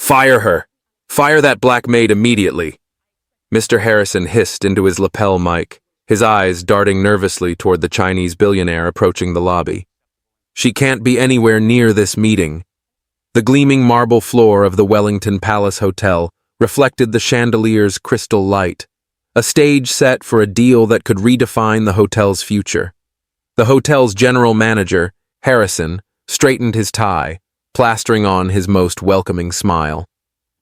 Fire her! Fire that black maid immediately! Mr. Harrison hissed into his lapel mic, his eyes darting nervously toward the Chinese billionaire approaching the lobby. She can't be anywhere near this meeting. The gleaming marble floor of the Wellington Palace Hotel reflected the chandelier's crystal light, a stage set for a deal that could redefine the hotel's future. The hotel's general manager, Harrison, straightened his tie, plastering on his most welcoming smile.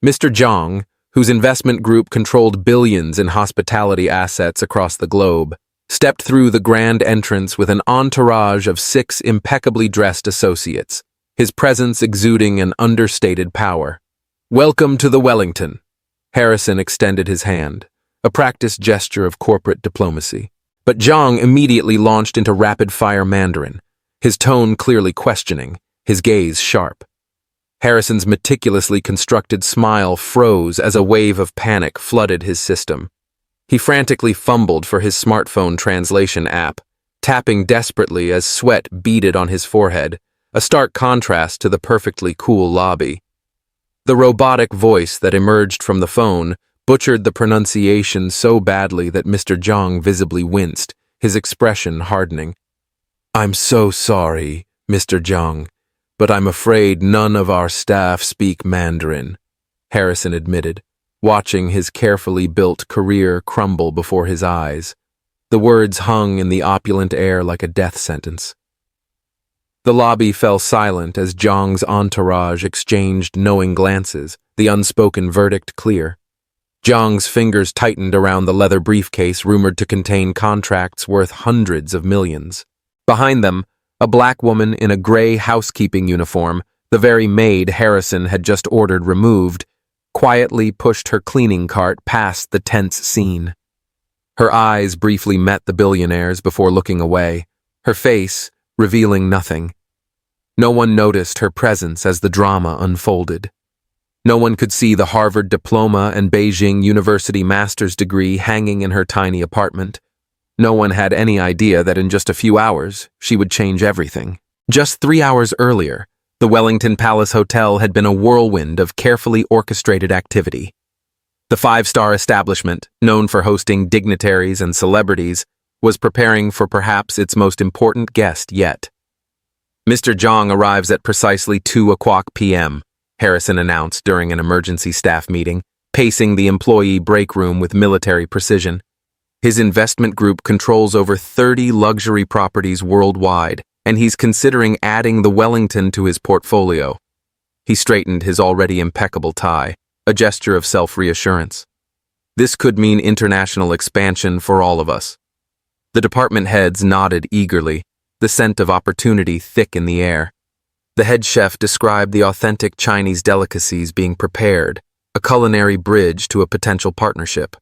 Mr. Zhang, whose investment group controlled billions in hospitality assets across the globe, stepped through the grand entrance with an entourage of 6 impeccably dressed associates, his presence exuding an understated power. "Welcome to the Wellington." Harrison extended his hand, a practiced gesture of corporate diplomacy. But Zhang immediately launched into rapid-fire Mandarin, his tone clearly questioning, his gaze sharp. Harrison's meticulously constructed smile froze as a wave of panic flooded his system. He frantically fumbled for his smartphone translation app, tapping desperately as sweat beaded on his forehead, a stark contrast to the perfectly cool lobby. The robotic voice that emerged from the phone butchered the pronunciation so badly that Mr. Zhang visibly winced, his expression hardening. "I'm so sorry, Mr. Zhang, but I'm afraid none of our staff speak Mandarin," Harrison admitted, watching his carefully built career crumble before his eyes. The words hung in the opulent air like a death sentence. The lobby fell silent as Zhang's entourage exchanged knowing glances, the unspoken verdict clear. Zhang's fingers tightened around the leather briefcase rumored to contain contracts worth hundreds of millions. Behind them, a black woman in a gray housekeeping uniform, the very maid Harrison had just ordered removed, quietly pushed her cleaning cart past the tense scene. Her eyes briefly met the billionaire's before looking away, her face revealing nothing. No one noticed her presence as the drama unfolded. No one could see the Harvard diploma and Beijing University master's degree hanging in her tiny apartment. No one had any idea that in just a few hours, she would change everything. Just 3 hours earlier, the Wellington Palace Hotel had been a whirlwind of carefully orchestrated activity. The 5-star establishment, known for hosting dignitaries and celebrities, was preparing for perhaps its most important guest yet. "Mr. Zhang arrives at precisely 2:00 p.m., Harrison announced during an emergency staff meeting, pacing the employee break room with military precision. His investment group controls over 30 luxury properties worldwide, and he's considering adding the Wellington to his portfolio. He straightened his already impeccable tie, a gesture of self-reassurance. This could mean international expansion for all of us. The department heads nodded eagerly, the scent of opportunity thick in the air. The head chef described the authentic Chinese delicacies being prepared, a culinary bridge to a potential partnership.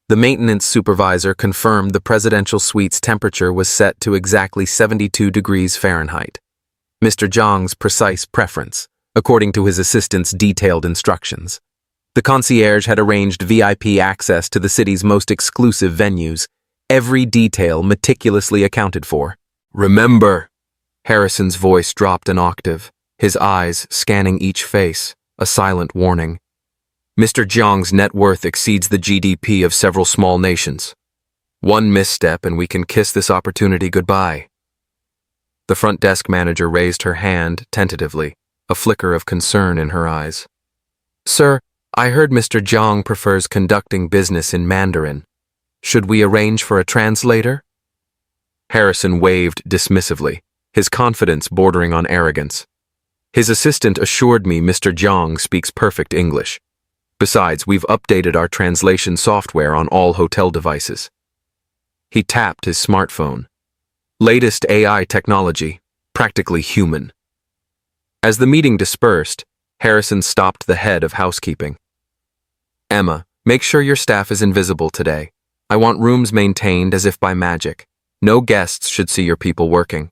The maintenance supervisor confirmed the presidential suite's temperature was set to exactly 72 degrees Fahrenheit. Mr. Zhang's precise preference, according to his assistant's detailed instructions. The concierge had arranged VIP access to the city's most exclusive venues, every detail meticulously accounted for. "Remember," Harrison's voice dropped an octave, his eyes scanning each face, a silent warning. "Mr. Zhang's net worth exceeds the GDP of several small nations. One misstep and we can kiss this opportunity goodbye." The front desk manager raised her hand tentatively, a flicker of concern in her eyes. "Sir, I heard Mr. Zhang prefers conducting business in Mandarin. Should we arrange for a translator?" Harrison waved dismissively, his confidence bordering on arrogance. "His assistant assured me Mr. Zhang speaks perfect English. Besides, we've updated our translation software on all hotel devices." He tapped his smartphone. Latest AI technology, practically human. As the meeting dispersed, Harrison stopped the head of housekeeping. "Emma, make sure your staff is invisible today. I want rooms maintained as if by magic. No guests should see your people working."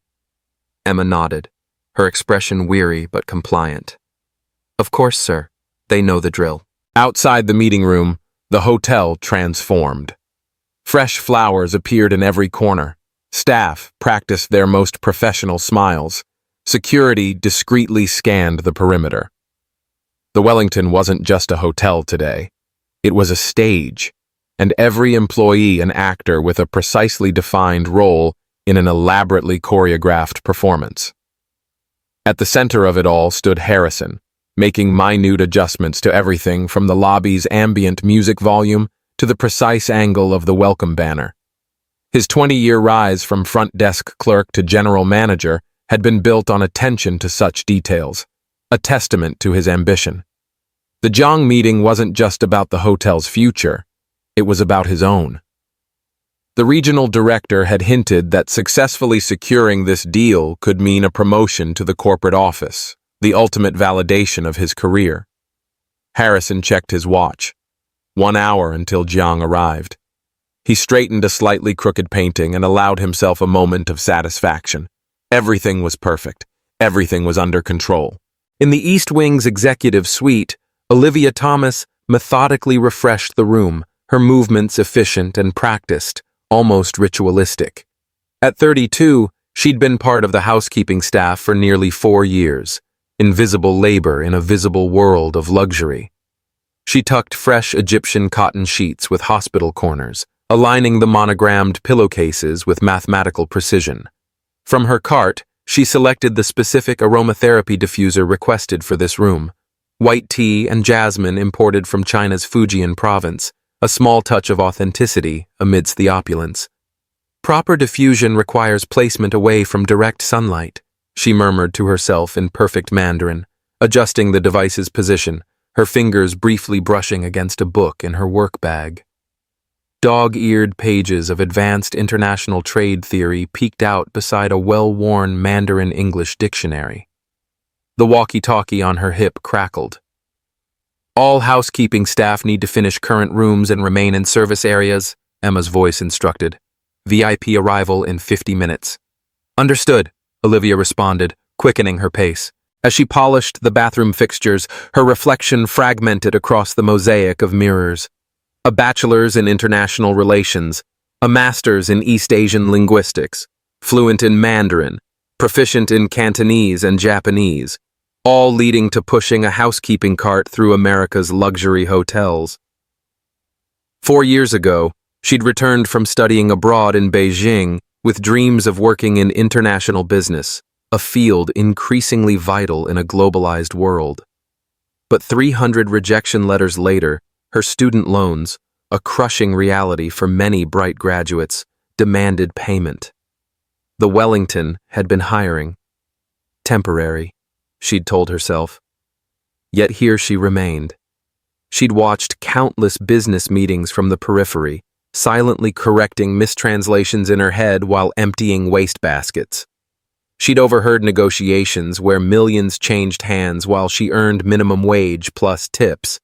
Emma nodded, her expression weary but compliant. "Of course, sir. They know the drill." Outside the meeting room, the hotel transformed. Fresh flowers appeared in every corner. Staff practiced their most professional smiles. Security discreetly scanned the perimeter. The Wellington wasn't just a hotel today. It was a stage, and every employee an actor with a precisely defined role in an elaborately choreographed performance. At the center of it all stood Harrison, making minute adjustments to everything from the lobby's ambient music volume to the precise angle of the welcome banner. His 20-year rise from front desk clerk to general manager had been built on attention to such details, a testament to his ambition. The Jiang meeting wasn't just about the hotel's future, it was about his own. The regional director had hinted that successfully securing this deal could mean a promotion to the corporate office, the ultimate validation of his career. Harrison checked his watch. 1 hour until Jiang arrived. He straightened a slightly crooked painting and allowed himself a moment of satisfaction. Everything was perfect. Everything was under control. In the East Wing's executive suite, Olivia Thomas methodically refreshed the room, her movements efficient and practiced, almost ritualistic. At 32, she'd been part of the housekeeping staff for nearly 4 years, invisible labor in a visible world of luxury. She tucked fresh Egyptian cotton sheets with hospital corners, aligning the monogrammed pillowcases with mathematical precision. From her cart, she selected the specific aromatherapy diffuser requested for this room, white tea and jasmine imported from China's Fujian province, a small touch of authenticity amidst the opulence. Proper diffusion requires placement away from direct sunlight, she murmured to herself in perfect Mandarin, adjusting the device's position, her fingers briefly brushing against a book in her work bag. Dog-eared pages of advanced international trade theory peeked out beside a well-worn Mandarin English dictionary. The walkie-talkie on her hip crackled. All housekeeping staff need to finish current rooms and remain in service areas, Emma's voice instructed. VIP arrival in 50 minutes. Understood, Olivia responded, quickening her pace. As she polished the bathroom fixtures, her reflection fragmented across the mosaic of mirrors. A bachelor's in international relations, a master's in East Asian linguistics, fluent in Mandarin, proficient in Cantonese and Japanese, all leading to pushing a housekeeping cart through America's luxury hotels. 4 years ago, she'd returned from studying abroad in Beijing with dreams of working in international business, a field increasingly vital in a globalized world. But 300 rejection letters later, her student loans, a crushing reality for many bright graduates, demanded payment. The Wellington had been hiring. Temporary, she'd told herself. Yet here she remained. She'd watched countless business meetings from the periphery, silently correcting mistranslations in her head while emptying wastebaskets. She'd overheard negotiations where millions changed hands while she earned minimum wage plus tips.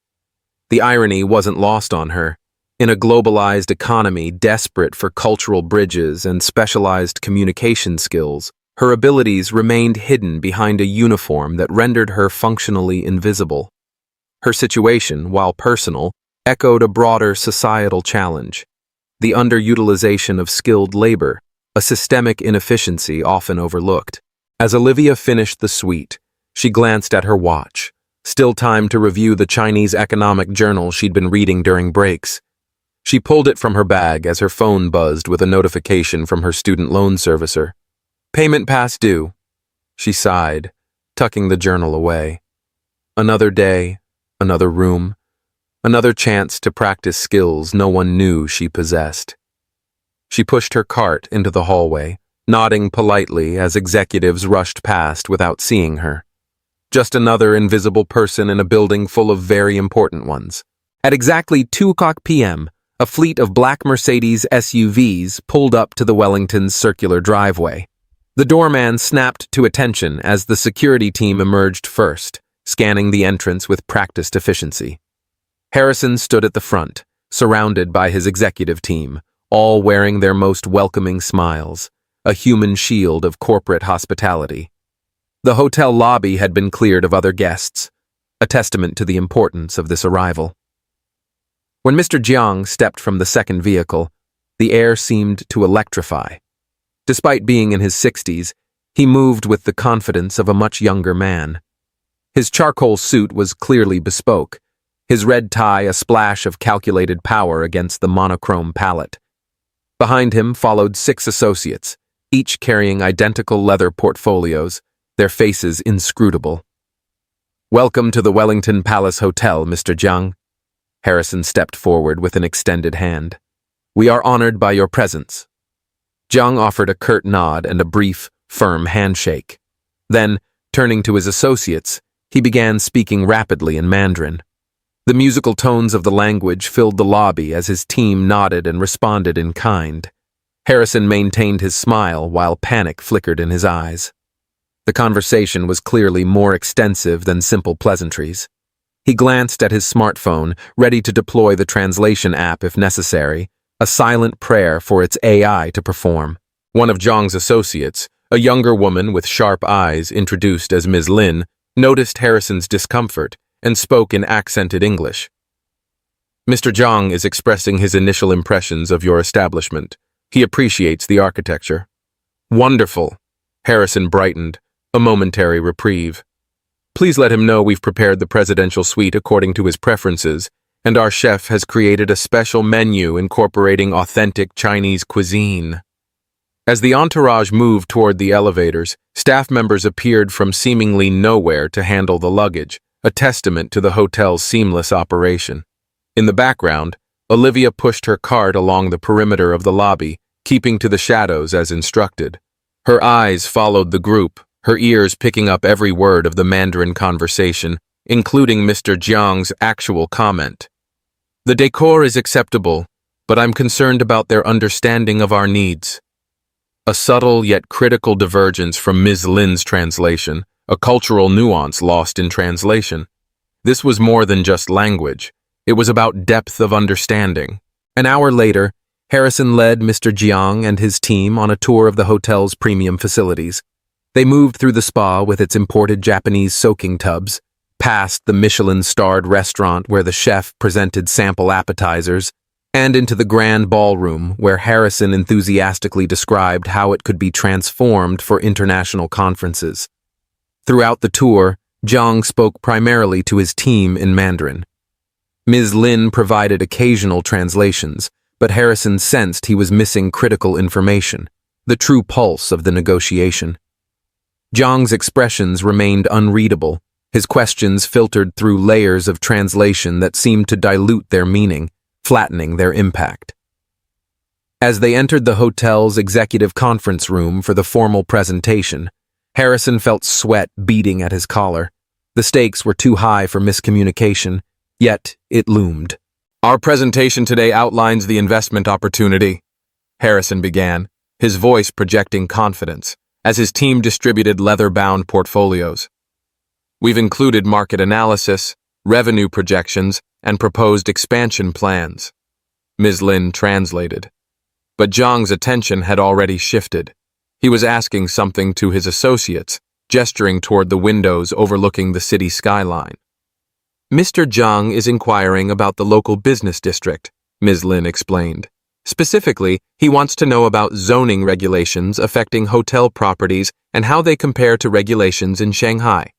The irony wasn't lost on her. In a globalized economy desperate for cultural bridges and specialized communication skills, her abilities remained hidden behind a uniform that rendered her functionally invisible. Her situation, while personal, echoed a broader societal challenge: the underutilization of skilled labor, a systemic inefficiency often overlooked. As Olivia finished the suite, she glanced at her watch. Still time to review the Chinese economic journal she'd been reading during breaks. She pulled it from her bag as her phone buzzed with a notification from her student loan servicer. Payment past due. She sighed, tucking the journal away. Another day, another room, another chance to practice skills no one knew she possessed. She pushed her cart into the hallway, nodding politely as executives rushed past without seeing her. Just another invisible person in a building full of very important ones. At exactly 2:00 p.m., a fleet of black Mercedes SUVs pulled up to the Wellington's circular driveway. The doorman snapped to attention as the security team emerged first, scanning the entrance with practiced efficiency. Harrison stood at the front, surrounded by his executive team, all wearing their most welcoming smiles, a human shield of corporate hospitality. The hotel lobby had been cleared of other guests, a testament to the importance of this arrival. When Mr. Jiang stepped from the second vehicle, the air seemed to electrify. Despite being in his 60s, he moved with the confidence of a much younger man. His charcoal suit was clearly bespoke, his red tie a splash of calculated power against the monochrome palette. Behind him followed 6 associates, each carrying identical leather portfolios, their faces inscrutable. "Welcome to the Wellington Palace Hotel, Mr. Jiang." Harrison stepped forward with an extended hand. "We are honored by your presence." Jiang offered a curt nod and a brief, firm handshake. Then, turning to his associates, he began speaking rapidly in Mandarin. The musical tones of the language filled the lobby as his team nodded and responded in kind. Harrison maintained his smile while panic flickered in his eyes. The conversation was clearly more extensive than simple pleasantries. He glanced at his smartphone, ready to deploy the translation app if necessary, a silent prayer for its AI to perform. One of Zhang's associates, a younger woman with sharp eyes introduced as Ms. Lin, noticed Harrison's discomfort and spoke in accented English. "Mr. Jiang is expressing his initial impressions of your establishment. He appreciates the architecture." "Wonderful." Harrison brightened, a momentary reprieve. "Please let him know we've prepared the presidential suite according to his preferences, and our chef has created a special menu incorporating authentic Chinese cuisine." As the entourage moved toward the elevators, staff members appeared from seemingly nowhere to handle the luggage, a testament to the hotel's seamless operation. In the background, Olivia pushed her cart along the perimeter of the lobby, keeping to the shadows as instructed. Her eyes followed the group, her ears picking up every word of the Mandarin conversation, including Mr. Jiang's actual comment. "The decor is acceptable, but I'm concerned about their understanding of our needs." A subtle yet critical divergence from Ms. Lin's translation, a cultural nuance lost in translation. This was more than just language. It was about depth of understanding. An hour later, Harrison led Mr. Jiang and his team on a tour of the hotel's premium facilities. They moved through the spa with its imported Japanese soaking tubs, past the Michelin-starred restaurant where the chef presented sample appetizers, and into the grand ballroom where Harrison enthusiastically described how it could be transformed for international conferences. Throughout the tour, Jiang spoke primarily to his team in Mandarin. Ms. Lin provided occasional translations, but Harrison sensed he was missing critical information, the true pulse of the negotiation. Jiang's expressions remained unreadable, his questions filtered through layers of translation that seemed to dilute their meaning, flattening their impact. As they entered the hotel's executive conference room for the formal presentation, Harrison felt sweat beading at his collar. The stakes were too high for miscommunication, yet it loomed. "Our presentation today outlines the investment opportunity," Harrison began, his voice projecting confidence, as his team distributed leather-bound portfolios. "We've included market analysis, revenue projections, and proposed expansion plans," Ms. Lin translated. But Jiang's attention had already shifted. He was asking something to his associates, gesturing toward the windows overlooking the city skyline. "Mr. Jiang is inquiring about the local business district," Ms. Lin explained. "Specifically, he wants to know about zoning regulations affecting hotel properties and how they compare to regulations in Shanghai."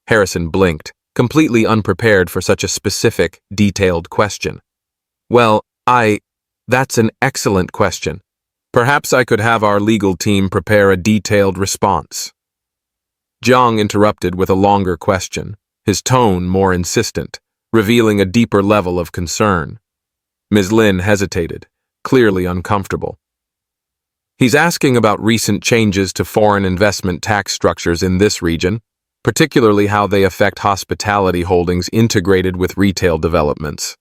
Harrison blinked, completely unprepared for such a specific, detailed question. "Well, that's an excellent question. Perhaps I could have our legal team prepare a detailed response." Jiang interrupted with a longer question, his tone more insistent, revealing a deeper level of concern. Ms. Lin hesitated, clearly uncomfortable. "He's asking about recent changes to foreign investment tax structures in this region, particularly how they affect hospitality holdings integrated with retail developments."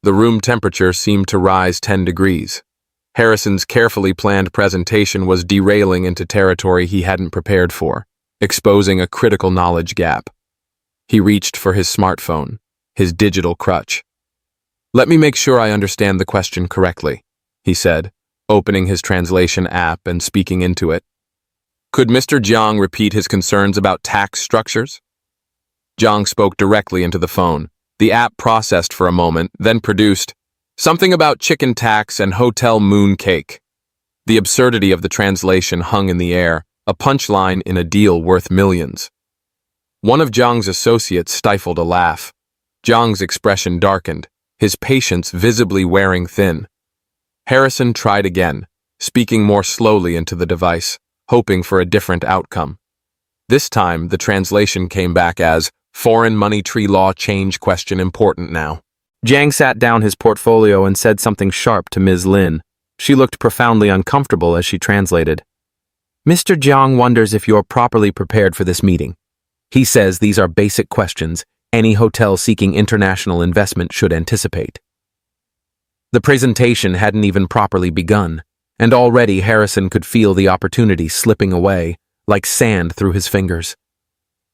The room temperature seemed to rise 10 degrees. Harrison's carefully planned presentation was derailing into territory he hadn't prepared for, exposing a critical knowledge gap. He reached for his smartphone, his digital crutch. "Let me make sure I understand the question correctly," he said, opening his translation app and speaking into it. "Could Mr. Jiang repeat his concerns about tax structures?" Jiang spoke directly into the phone. The app processed for a moment, then produced, "Something about chicken tax and hotel moon cake." The absurdity of the translation hung in the air, a punchline in a deal worth millions. One of Jiang's associates stifled a laugh. Jiang's expression darkened, his patience visibly wearing thin. Harrison tried again, speaking more slowly into the device, hoping for a different outcome. This time, the translation came back as, "Foreign money tree law change question important now." Jiang sat down his portfolio and said something sharp to Ms. Lin. She looked profoundly uncomfortable as she translated. "Mr. Jiang wonders if you're properly prepared for this meeting. He says these are basic questions any hotel seeking international investment should anticipate." The presentation hadn't even properly begun, and already Harrison could feel the opportunity slipping away, like sand through his fingers.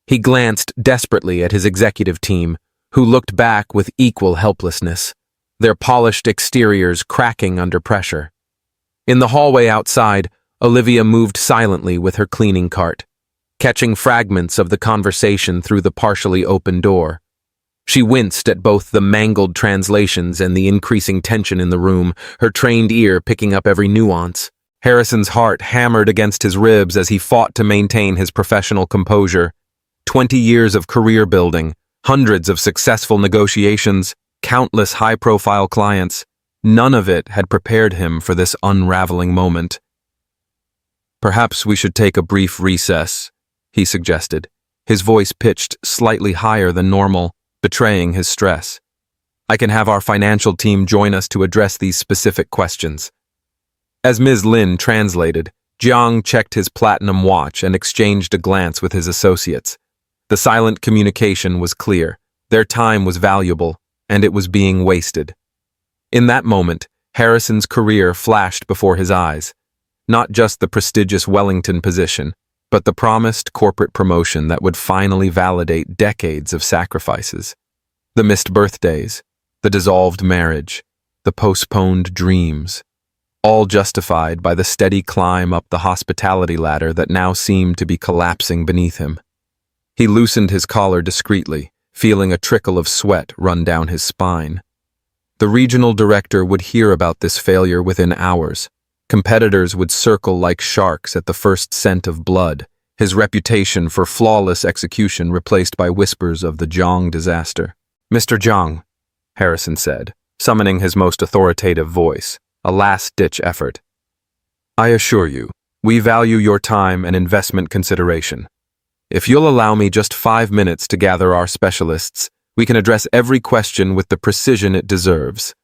He glanced desperately at his executive team, who looked back with equal helplessness, their polished exteriors cracking under pressure. In the hallway outside, Olivia moved silently with her cleaning cart, catching fragments of the conversation through the partially open door. She winced at both the mangled translations and the increasing tension in the room, her trained ear picking up every nuance. Harrison's heart hammered against his ribs as he fought to maintain his professional composure. 20 years of career building, hundreds of successful negotiations, countless high-profile clients. None of it had prepared him for this unraveling moment. "Perhaps we should take a brief recess," he suggested, his voice pitched slightly higher than normal, betraying his stress. "I can have our financial team join us to address these specific questions." As Ms. Lin translated, Jiang checked his platinum watch and exchanged a glance with his associates. The silent communication was clear. Their time was valuable, and it was being wasted. In that moment, Harrison's career flashed before his eyes. Not just the prestigious Wellington position, but the promised corporate promotion that would finally validate decades of sacrifices. The missed birthdays, the dissolved marriage, the postponed dreams, all justified by the steady climb up the hospitality ladder that now seemed to be collapsing beneath him. He loosened his collar discreetly, feeling a trickle of sweat run down his spine. The regional director would hear about this failure within hours. Competitors would circle like sharks at the first scent of blood, his reputation for flawless execution replaced by whispers of the Jiang disaster. "Mr. Jiang," Harrison said, summoning his most authoritative voice, a last-ditch effort. "I assure you, we value your time and investment consideration. If you'll allow me just 5 minutes to gather our specialists, we can address every question with the precision it deserves."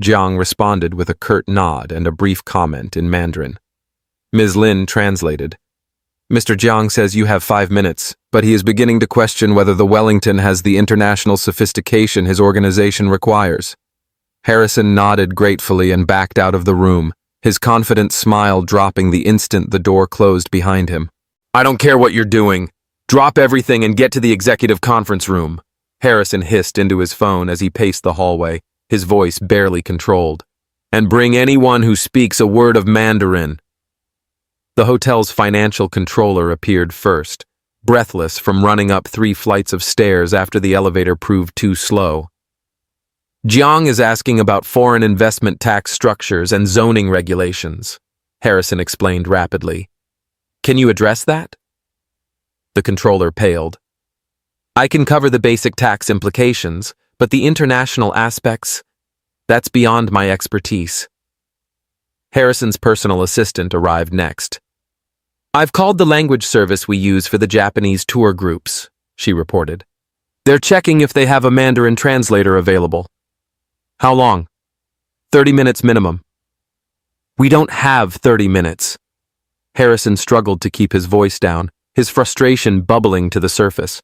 Jiang responded with a curt nod and a brief comment in Mandarin. Ms. Lin translated. "Mr. Jiang says you have 5 minutes, but he is beginning to question whether the Wellington has the international sophistication his organization requires." Harrison nodded gratefully and backed out of the room, his confident smile dropping the instant the door closed behind him. "I don't care what you're doing. Drop everything and get to the executive conference room," Harrison hissed into his phone as he paced the hallway, his voice barely controlled. "And bring anyone who speaks a word of Mandarin." The hotel's financial controller appeared first, breathless from running up 3 flights of stairs after the elevator proved too slow. "Jiang is asking about foreign investment tax structures and zoning regulations," Harrison explained rapidly. "Can you address that?" The controller paled. "I can cover the basic tax implications, but the international aspects, that's beyond my expertise." Harrison's personal assistant arrived next. "I've called the language service we use for the Japanese tour groups," she reported. "They're checking if they have a Mandarin translator available." "How long?" 30 minutes minimum." "We don't have 30 minutes. Harrison struggled to keep his voice down, his frustration bubbling to the surface.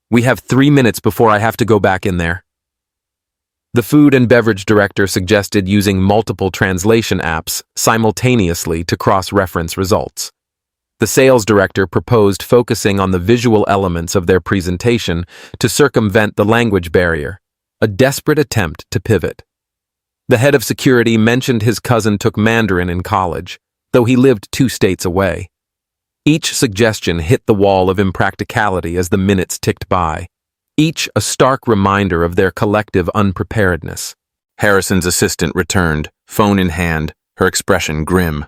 "We have 3 minutes before I have to go back in there." The food and beverage director suggested using multiple translation apps simultaneously to cross-reference results. The sales director proposed focusing on the visual elements of their presentation to circumvent the language barrier, a desperate attempt to pivot. The head of security mentioned his cousin took Mandarin in college, though he lived 2 states away. Each suggestion hit the wall of impracticality as the minutes ticked by, each a stark reminder of their collective unpreparedness. Harrison's assistant returned, phone in hand, her expression grim.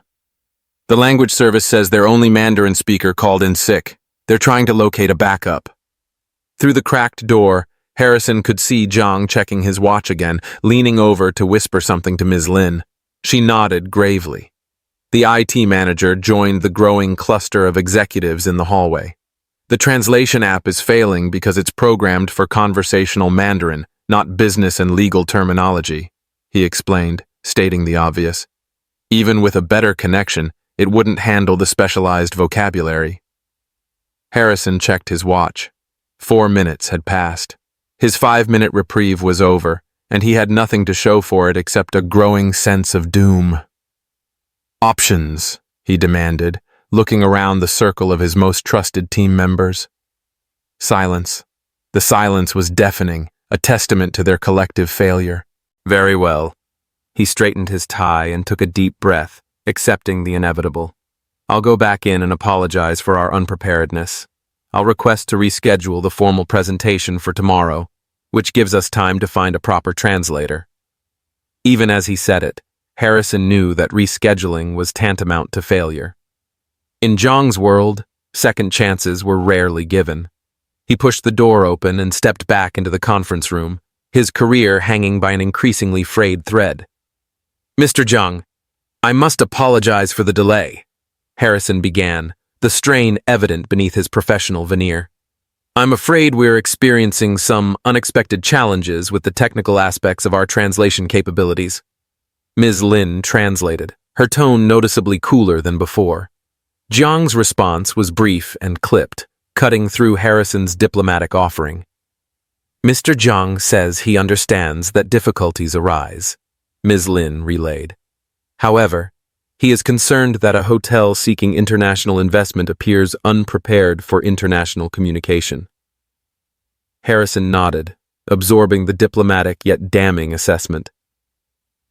"The language service says their only Mandarin speaker called in sick. They're trying to locate a backup." Through the cracked door, Harrison could see Zhang checking his watch again, leaning over to whisper something to Ms. Lin. She nodded gravely. The IT manager joined the growing cluster of executives in the hallway. The translation app is failing because it's programmed for conversational Mandarin, not business and legal terminology, he explained, stating the obvious. Even with a better connection, it wouldn't handle the specialized vocabulary. Harrison checked his watch. 4 minutes had passed. His 5-minute reprieve was over, and he had nothing to show for it except a growing sense of doom. Options, he demanded, looking around the circle of his most trusted team members. Silence. The silence was deafening, a testament to their collective failure. Very well. He straightened his tie and took a deep breath, accepting the inevitable. I'll go back in and apologize for our unpreparedness. I'll request to reschedule the formal presentation for tomorrow, which gives us time to find a proper translator. Even as he said it, Harrison knew that rescheduling was tantamount to failure. In Zhang's world, second chances were rarely given. He pushed the door open and stepped back into the conference room, his career hanging by an increasingly frayed thread. Mr. Zhang, I must apologize for the delay, Harrison began, the strain evident beneath his professional veneer. I'm afraid we're experiencing some unexpected challenges with the technical aspects of our translation capabilities. Ms. Lin translated, her tone noticeably cooler than before. Zhang's response was brief and clipped, cutting through Harrison's diplomatic offering. Mr. Zhang says he understands that difficulties arise, Ms. Lin relayed. However, he is concerned that a hotel seeking international investment appears unprepared for international communication. Harrison nodded, absorbing the diplomatic yet damning assessment.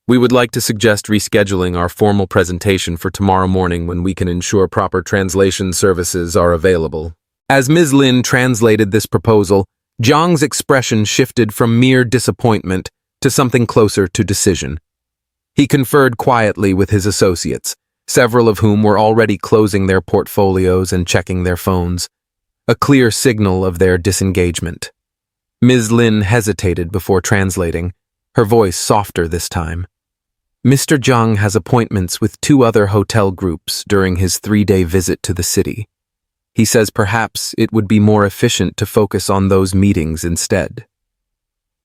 We would like to suggest rescheduling our formal presentation for tomorrow morning when we can ensure proper translation services are available. As Ms. Lin translated this proposal, Zhang's expression shifted from mere disappointment to something closer to decision. He conferred quietly with his associates, several of whom were already closing their portfolios and checking their phones, a clear signal of their disengagement. Ms. Lin hesitated before translating, her voice softer this time. Mr. Zhang has appointments with 2 other hotel groups during his 3-day visit to the city. He says perhaps it would be more efficient to focus on those meetings instead.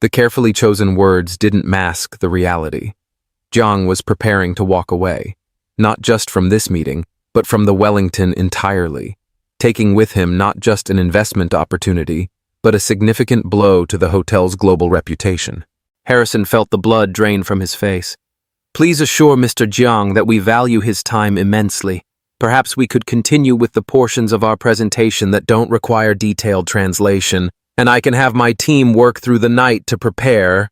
The carefully chosen words didn't mask the reality. Zhang was preparing to walk away, not just from this meeting, but from the Wellington entirely, taking with him not just an investment opportunity, but a significant blow to the hotel's global reputation. Harrison felt the blood drain from his face. Please assure Mr. Zhang that we value his time immensely. Perhaps we could continue with the portions of our presentation that don't require detailed translation, and I can have my team work through the night to prepare.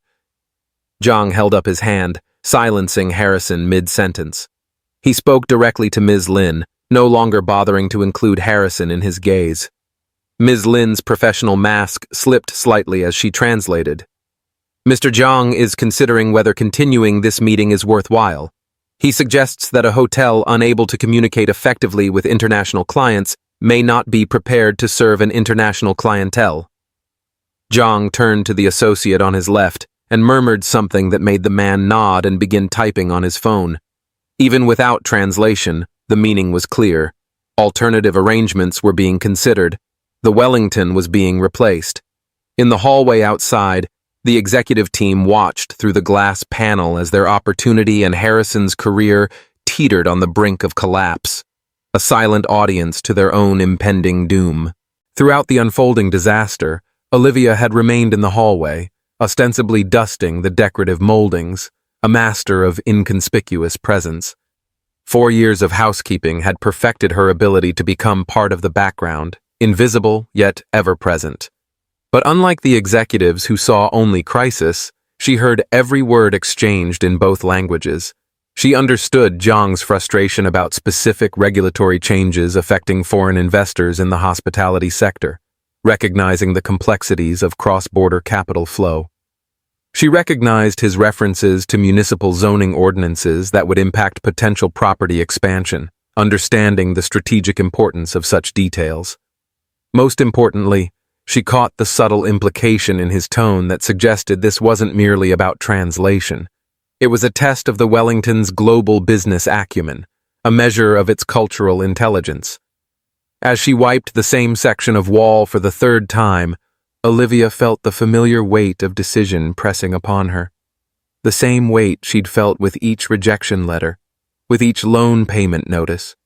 Zhang held up his hand, silencing Harrison mid-sentence. He spoke directly to Ms. Lin, no longer bothering to include Harrison in his gaze. Ms. Lin's professional mask slipped slightly as she translated. Mr. Zhang is considering whether continuing this meeting is worthwhile. He suggests that a hotel unable to communicate effectively with international clients may not be prepared to serve an international clientele. Zhang turned to the associate on his left and murmured something that made the man nod and begin typing on his phone. Even without translation, the meaning was clear. Alternative arrangements were being considered. The Wellington was being replaced. In the hallway outside, the executive team watched through the glass panel as their opportunity and Harrison's career teetered on the brink of collapse, a silent audience to their own impending doom. Throughout the unfolding disaster, Olivia had remained in the hallway, ostensibly dusting the decorative moldings, a master of inconspicuous presence. 4 years of housekeeping had perfected her ability to become part of the background, invisible yet ever-present. But unlike the executives who saw only crisis, she heard every word exchanged in both languages. She understood Zhang's frustration about specific regulatory changes affecting foreign investors in the hospitality sector, recognizing the complexities of cross-border capital flow. She recognized his references to municipal zoning ordinances that would impact potential property expansion, understanding the strategic importance of such details. Most importantly, She caught the subtle implication in his tone that suggested this wasn't merely about translation. It was a test of the Wellington's global business acumen, a measure of its cultural intelligence. As she wiped the same section of wall for the third time, Olivia felt the familiar weight of decision pressing upon her. The same weight she'd felt with each rejection letter, with each loan payment notice,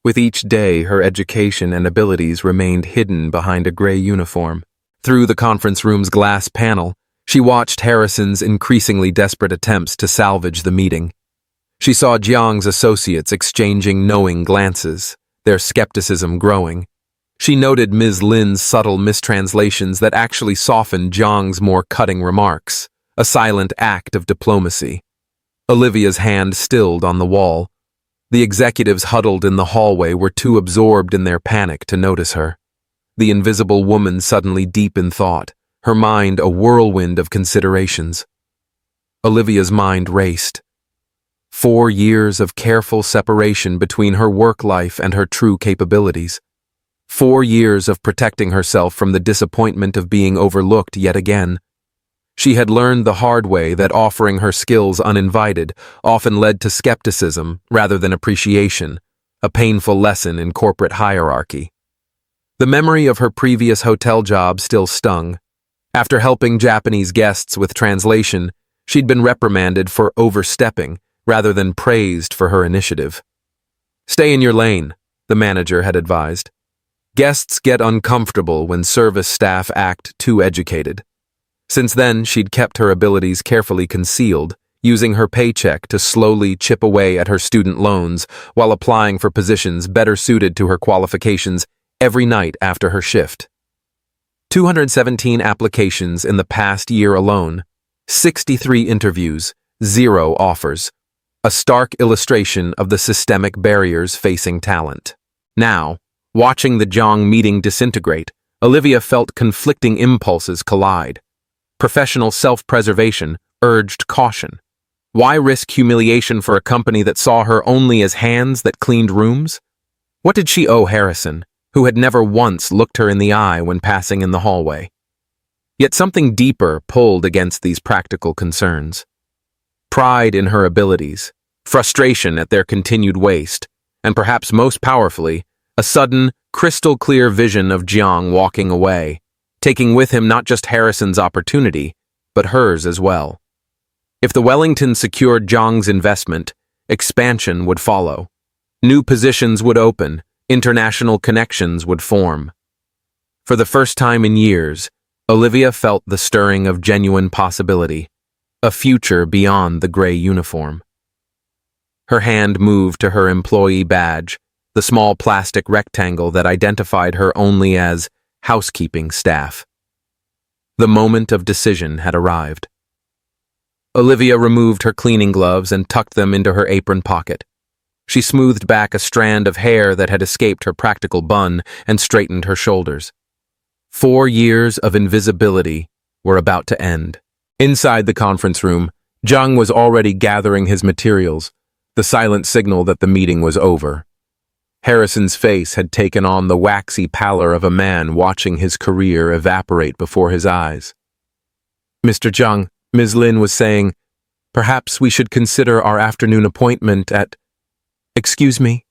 with each day her education and abilities remained hidden behind a gray uniform. Through the conference room's glass panel, she watched Harrison's increasingly desperate attempts to salvage the meeting. She saw Jiang's associates exchanging knowing glances, their skepticism growing. She noted Ms. Lin's subtle mistranslations that actually softened Jiang's more cutting remarks, a silent act of diplomacy. Olivia's hand stilled on the wall. The executives huddled in the hallway were too absorbed in their panic to notice her. The invisible woman suddenly deep in thought, her mind a whirlwind of considerations. Olivia's mind raced. 4 years of careful separation between her work life and her true capabilities. 4 years of protecting herself from the disappointment of being overlooked yet again. She had learned the hard way that offering her skills uninvited often led to skepticism rather than appreciation, a painful lesson in corporate hierarchy. The memory of her previous hotel job still stung. After helping Japanese guests with translation, she'd been reprimanded for overstepping rather than praised for her initiative. "Stay in your lane," the manager had advised. "Guests get uncomfortable when service staff act too educated." Since then, she'd kept her abilities carefully concealed, using her paycheck to slowly chip away at her student loans while applying for positions better suited to her qualifications every night after her shift. 217 applications in the past year alone, 63 interviews, 0 offers. A stark illustration of the systemic barriers facing talent. Now, watching the Jiang meeting disintegrate, Olivia felt conflicting impulses collide. Professional self-preservation urged caution. Why risk humiliation for a company that saw her only as hands that cleaned rooms? What did she owe Harrison, who had never once looked her in the eye when passing in the hallway? Yet something deeper pulled against these practical concerns. Pride in her abilities, frustration at their continued waste, and perhaps most powerfully, a sudden, crystal-clear vision of Jiang walking away, taking with him not just Harrison's opportunity, but hers as well. If the Wellington secured Jiang's investment, expansion would follow. New positions would open, international connections would form. For the first time in years, Olivia felt the stirring of genuine possibility, a future beyond the gray uniform. Her hand moved to her employee badge, the small plastic rectangle that identified her only as housekeeping staff. The moment of decision had arrived. Olivia removed her cleaning gloves and tucked them into her apron pocket. She smoothed back a strand of hair that had escaped her practical bun and straightened her shoulders. 4 years of invisibility were about to end. Inside the conference room, Jiang was already gathering his materials, the silent signal that the meeting was over. Harrison's face had taken on the waxy pallor of a man watching his career evaporate before his eyes. "Mr. Jiang," Ms. Lin was saying, "perhaps we should consider our afternoon appointment at—" "Excuse me?"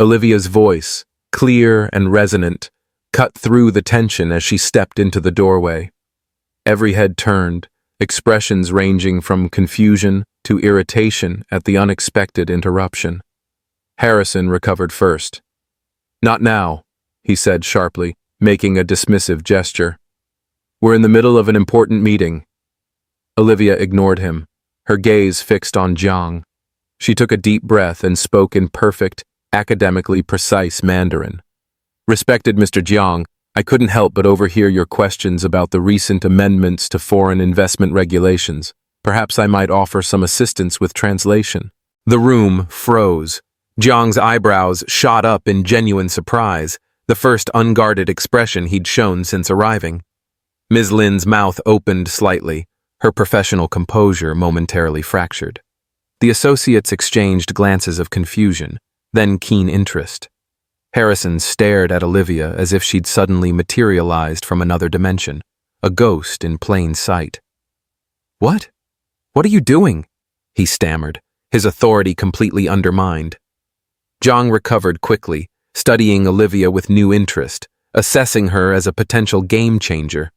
Olivia's voice, clear and resonant, cut through the tension as she stepped into the doorway. Every head turned, expressions ranging from confusion to irritation at the unexpected interruption. Harrison recovered first. "Not now," he said sharply, making a dismissive gesture. "We're in the middle of an important meeting." Olivia ignored him, her gaze fixed on Jiang. She took a deep breath and spoke in perfect, academically precise Mandarin. "Respected Mr. Jiang, I couldn't help but overhear your questions about the recent amendments to foreign investment regulations. Perhaps I might offer some assistance with translation." The room froze. Jiang's eyebrows shot up in genuine surprise, the first unguarded expression he'd shown since arriving. Ms. Lin's mouth opened slightly, her professional composure momentarily fractured. The associates exchanged glances of confusion, then keen interest. Harrison stared at Olivia as if she'd suddenly materialized from another dimension, a ghost in plain sight. "What? What are you doing?" he stammered, his authority completely undermined. Jiang recovered quickly, studying Olivia with new interest, assessing her as a potential game changer.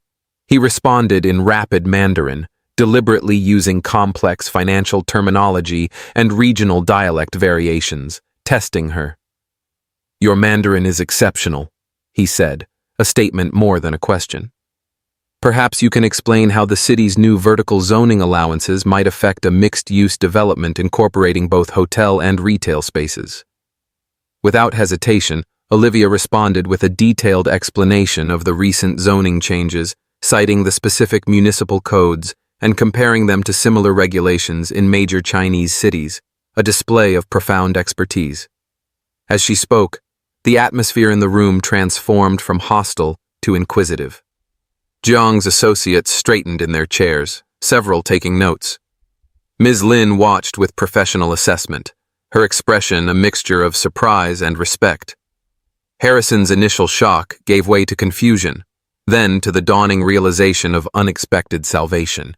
He responded in rapid Mandarin, deliberately using complex financial terminology and regional dialect variations, testing her. "Your Mandarin is exceptional," he said, a statement more than a question. "Perhaps you can explain how the city's new vertical zoning allowances might affect a mixed-use development incorporating both hotel and retail spaces." Without hesitation, Olivia responded with a detailed explanation of the recent zoning changes, citing the specific municipal codes and comparing them to similar regulations in major Chinese cities, a display of profound expertise. As she spoke, the atmosphere in the room transformed from hostile to inquisitive. Jiang's associates straightened in their chairs, several taking notes. Ms. Lin watched with professional assessment, her expression a mixture of surprise and respect. Harrison's initial shock gave way to confusion, then to the dawning realization of unexpected salvation.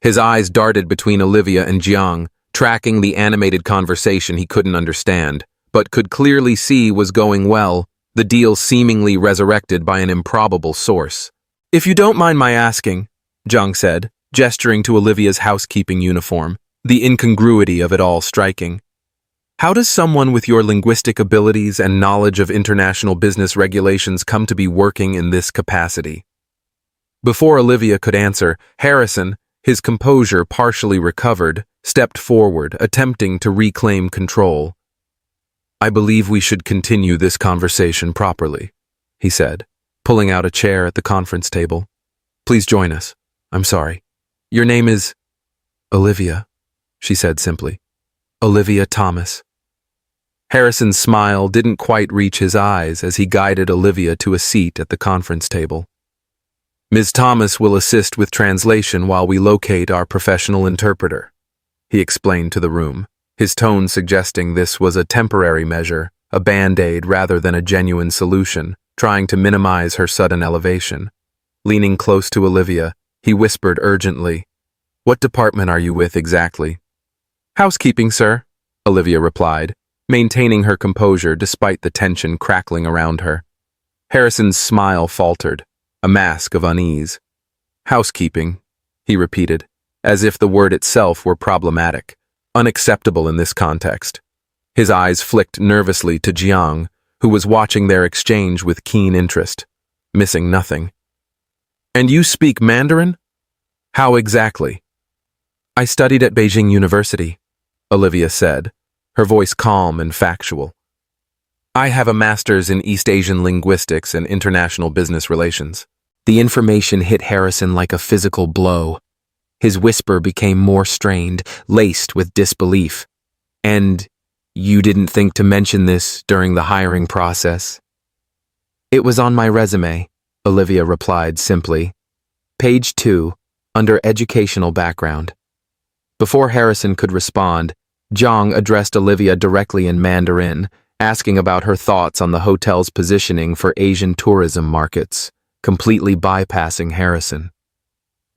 His eyes darted between Olivia and Jiang, tracking the animated conversation he couldn't understand, but could clearly see was going well, the deal seemingly resurrected by an improbable source. "If you don't mind my asking," Jiang said, gesturing to Olivia's housekeeping uniform, the incongruity of it all striking. "How does someone with your linguistic abilities and knowledge of international business regulations come to be working in this capacity?" Before Olivia could answer, Harrison, his composure partially recovered, stepped forward, attempting to reclaim control. "I believe we should continue this conversation properly," he said, pulling out a chair at the conference table. "Please join us. I'm sorry. Your name is—" "Olivia," she said simply. "Olivia Thomas." Harrison's smile didn't quite reach his eyes as he guided Olivia to a seat at the conference table. "Ms. Thomas will assist with translation while we locate our professional interpreter," he explained to the room, his tone suggesting this was a temporary measure, a band-aid rather than a genuine solution, trying to minimize her sudden elevation. Leaning close to Olivia, he whispered urgently, "What department are you with exactly?" "Housekeeping, sir," Olivia replied, maintaining her composure despite the tension crackling around her. Harrison's smile faltered, a mask of unease. "Housekeeping," he repeated, as if the word itself were problematic, unacceptable in this context. His eyes flicked nervously to Jiang, who was watching their exchange with keen interest, missing nothing. "And you speak Mandarin? How exactly?" "I studied at Beijing University," Olivia said, her voice calm and factual. "I have a master's in East Asian linguistics and international business relations." The information hit Harrison like a physical blow. His whisper became more strained, laced with disbelief. "And you didn't think to mention this during the hiring process?" "It was on my resume," Olivia replied simply. "Page 2, under educational background." Before Harrison could respond, Jiang addressed Olivia directly in Mandarin, asking about her thoughts on the hotel's positioning for Asian tourism markets, completely bypassing Harrison.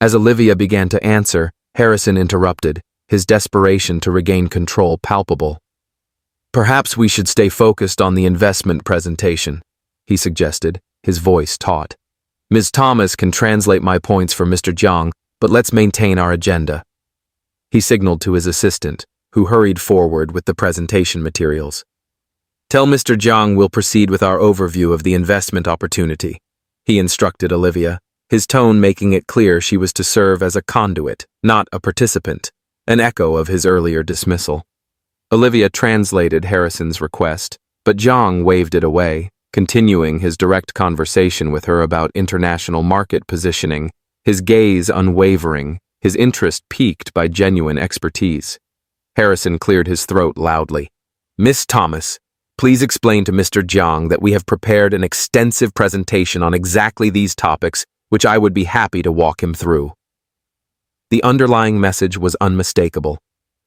As Olivia began to answer, Harrison interrupted, his desperation to regain control palpable. "Perhaps we should stay focused on the investment presentation," he suggested, his voice taut. "Ms. Thomas can translate my points for Mr. Jiang, but let's maintain our agenda." He signaled to his assistant, who hurried forward with the presentation materials. "Tell Mr. Jiang we'll proceed with our overview of the investment opportunity," he instructed Olivia, his tone making it clear she was to serve as a conduit, not a participant, an echo of his earlier dismissal. Olivia translated Harrison's request, but Jiang waved it away, continuing his direct conversation with her about international market positioning, his gaze unwavering, his interest piqued by genuine expertise. Harrison cleared his throat loudly. "Miss Thomas, please explain to Mr. Jiang that we have prepared an extensive presentation on exactly these topics, which I would be happy to walk him through." The underlying message was unmistakable.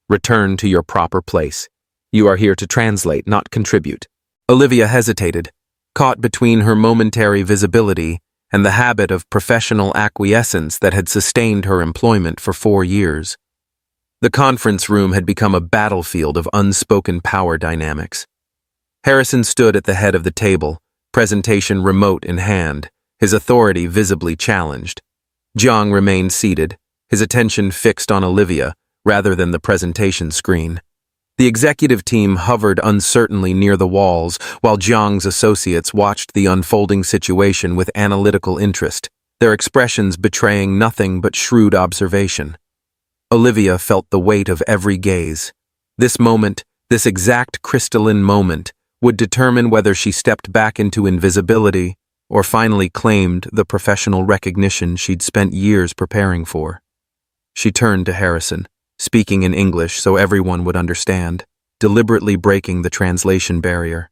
Return to your proper place. You are here to translate, not contribute. Olivia hesitated, caught between her momentary visibility and the habit of professional acquiescence that had sustained her employment for 4 years. The conference room had become a battlefield of unspoken power dynamics. Harrison stood at the head of the table, presentation remote in hand, his authority visibly challenged. Jiang remained seated, his attention fixed on Olivia rather than the presentation screen. The executive team hovered uncertainly near the walls, while Jiang's associates watched the unfolding situation with analytical interest, their expressions betraying nothing but shrewd observation. Olivia felt the weight of every gaze. This moment, this exact crystalline moment, would determine whether she stepped back into invisibility or finally claimed the professional recognition she'd spent years preparing for. She turned to Harrison, speaking in English so everyone would understand, deliberately breaking the translation barrier.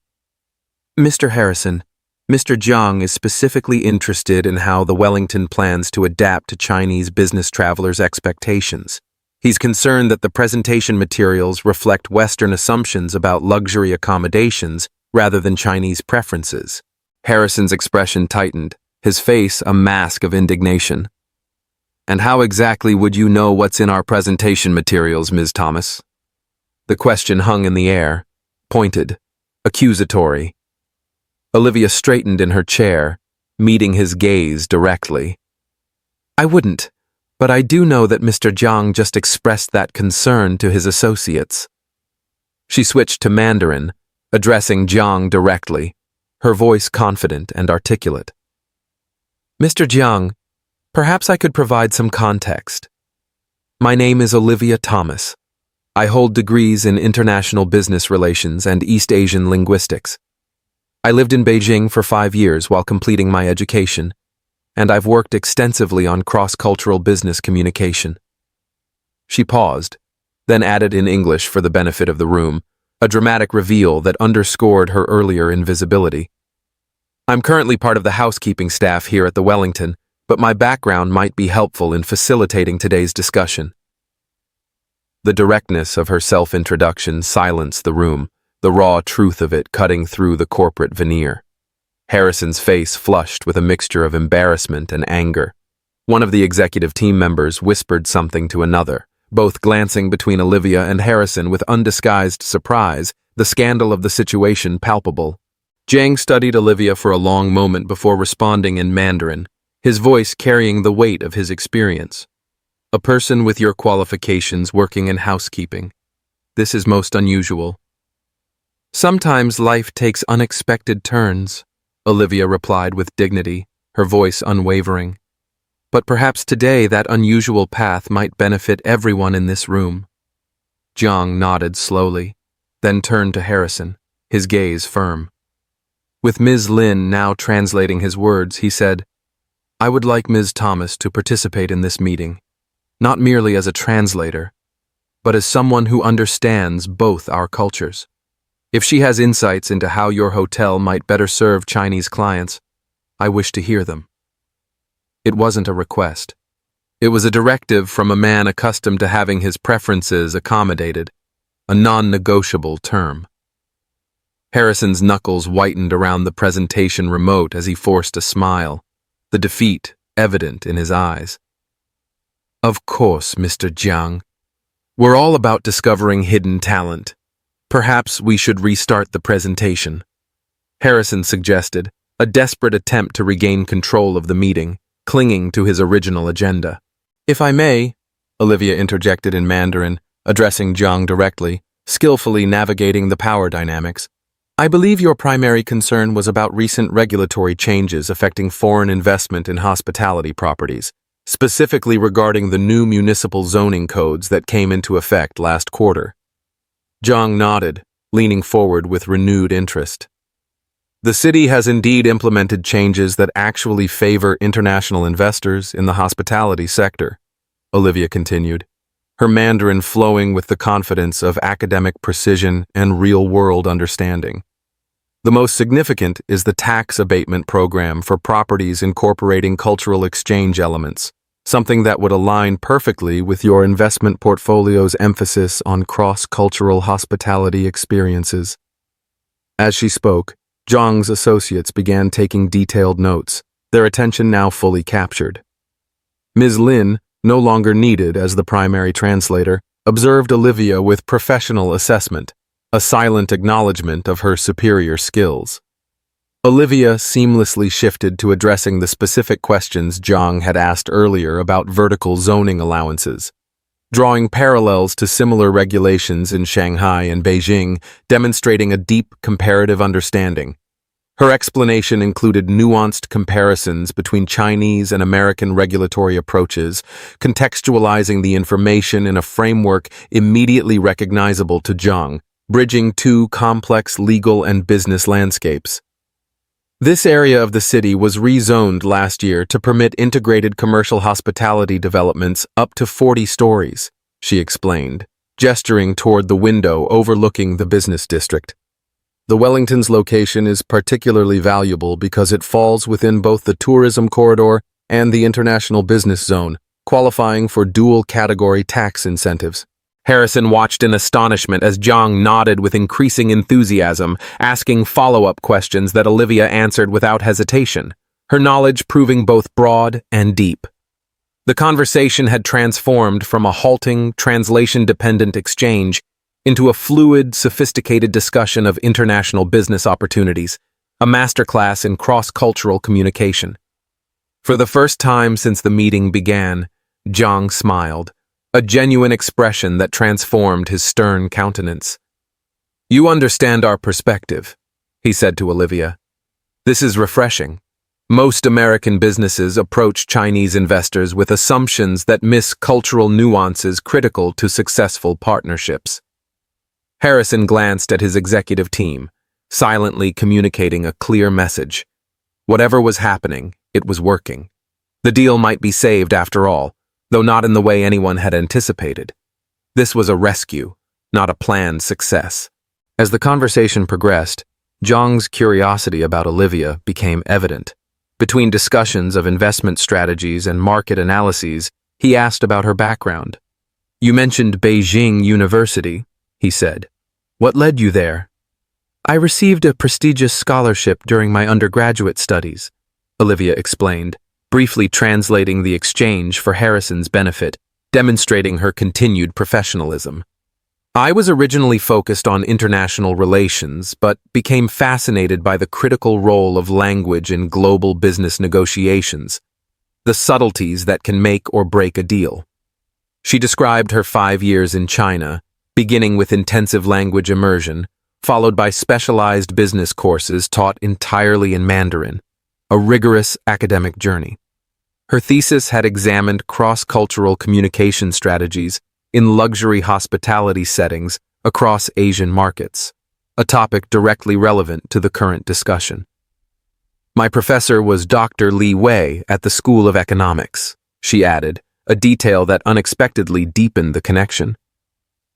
Mr. Harrison, Mr. Jiang is specifically interested in how the Wellington plans to adapt to Chinese business travelers' expectations. He's concerned that the presentation materials reflect Western assumptions about luxury accommodations rather than Chinese preferences. Harrison's expression tightened, his face a mask of indignation. And how exactly would you know what's in our presentation materials, Ms. Thomas? The question hung in the air, pointed, accusatory. Olivia straightened in her chair, meeting his gaze directly. I wouldn't, but I do know that Mr. Jiang just expressed that concern to his associates. She switched to Mandarin, addressing Jiang directly, her voice confident and articulate. Mr. Jiang, perhaps I could provide some context. My name is Olivia Thomas. I hold degrees in international business relations and East Asian linguistics. I lived in Beijing for 5 years while completing my education, and I've worked extensively on cross-cultural business communication. She paused, then added in English for the benefit of the room, a dramatic reveal that underscored her earlier invisibility. I'm currently part of the housekeeping staff here at the Wellington, but my background might be helpful in facilitating today's discussion. The directness of her self-introduction silenced the room, the raw truth of it cutting through the corporate veneer. Harrison's face flushed with a mixture of embarrassment and anger. One of the executive team members whispered something to another, both glancing between Olivia and Harrison with undisguised surprise, the scandal of the situation palpable. Jiang studied Olivia for a long moment before responding in Mandarin, his voice carrying the weight of his experience. A person with your qualifications working in housekeeping. This is most unusual. Sometimes life takes unexpected turns, Olivia replied with dignity, her voice unwavering. But perhaps today that unusual path might benefit everyone in this room. Jiang nodded slowly, then turned to Harrison, his gaze firm. With Ms. Lin now translating his words, he said, I would like Ms. Thomas to participate in this meeting, not merely as a translator, but as someone who understands both our cultures. If she has insights into how your hotel might better serve Chinese clients, I wish to hear them. It wasn't a request. It was a directive from a man accustomed to having his preferences accommodated, a non-negotiable term. Harrison's knuckles whitened around the presentation remote as he forced a smile, the defeat evident in his eyes. Of course, Mr. Jiang. We're all about discovering hidden talent. Perhaps we should restart the presentation, Harrison suggested, a desperate attempt to regain control of the meeting, clinging to his original agenda. If I may, Olivia interjected in Mandarin, addressing Jiang directly, skillfully navigating the power dynamics. I believe your primary concern was about recent regulatory changes affecting foreign investment in hospitality properties, specifically regarding the new municipal zoning codes that came into effect last quarter. Jiang nodded, leaning forward with renewed interest. The city has indeed implemented changes that actually favor international investors in the hospitality sector, Olivia continued, her Mandarin flowing with the confidence of academic precision and real-world understanding. The most significant is the tax abatement program for properties incorporating cultural exchange elements, something that would align perfectly with your investment portfolio's emphasis on cross-cultural hospitality experiences. As she spoke, Zhang's associates began taking detailed notes, their attention now fully captured. Ms. Lin, no longer needed as the primary translator, observed Olivia with professional assessment, a silent acknowledgement of her superior skills. Olivia seamlessly shifted to addressing the specific questions Zhang had asked earlier about vertical zoning allowances, drawing parallels to similar regulations in Shanghai and Beijing, demonstrating a deep comparative understanding. Her explanation included nuanced comparisons between Chinese and American regulatory approaches, contextualizing the information in a framework immediately recognizable to Zhang, bridging two complex legal and business landscapes. This area of the city was rezoned last year to permit integrated commercial hospitality developments up to 40 stories, she explained, gesturing toward the window overlooking the business district. The Wellington's location is particularly valuable because it falls within both the tourism corridor and the international business zone, qualifying for dual-category tax incentives. Harrison watched in astonishment as Zhang nodded with increasing enthusiasm, asking follow-up questions that Olivia answered without hesitation, her knowledge proving both broad and deep. The conversation had transformed from a halting, translation-dependent exchange into a fluid, sophisticated discussion of international business opportunities, a masterclass in cross-cultural communication. For the first time since the meeting began, Zhang smiled, a genuine expression that transformed his stern countenance. "You understand our perspective," he said to Olivia. "This is refreshing. Most American businesses approach Chinese investors with assumptions that miss cultural nuances critical to successful partnerships." Harrison glanced at his executive team, silently communicating a clear message. Whatever was happening, it was working. The deal might be saved after all, though not in the way anyone had anticipated. This was a rescue, not a planned success. As the conversation progressed, Zhang's curiosity about Olivia became evident. Between discussions of investment strategies and market analyses, he asked about her background. "You mentioned Beijing University," he said. "What led you there?" "I received a prestigious scholarship during my undergraduate studies," Olivia explained, briefly translating the exchange for Harrison's benefit, demonstrating her continued professionalism. "I was originally focused on international relations, but became fascinated by the critical role of language in global business negotiations, the subtleties that can make or break a deal." She described her 5 years in China, beginning with intensive language immersion, followed by specialized business courses taught entirely in Mandarin, a rigorous academic journey. Her thesis had examined cross-cultural communication strategies in luxury hospitality settings across Asian markets, a topic directly relevant to the current discussion. "My professor was Dr. Li Wei at the School of Economics," she added, a detail that unexpectedly deepened the connection.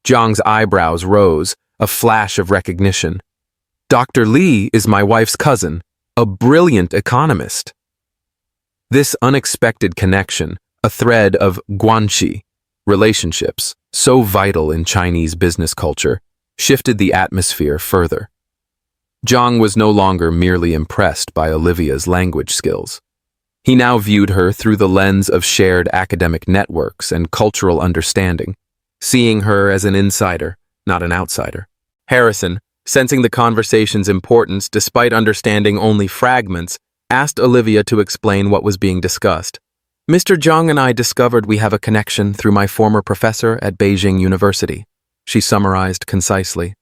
Zhang's eyebrows rose, a flash of recognition. "Dr. Li is my wife's cousin, a brilliant economist." This unexpected connection, a thread of guanxi, relationships, so vital in Chinese business culture, shifted the atmosphere further. Zhang was no longer merely impressed by Olivia's language skills. He now viewed her through the lens of shared academic networks and cultural understanding, seeing her as an insider, not an outsider. Harrison, sensing the conversation's importance despite understanding only fragments, asked Olivia to explain what was being discussed. "Mr. Zhang and I discovered we have a connection through my former professor at Beijing University," she summarized concisely.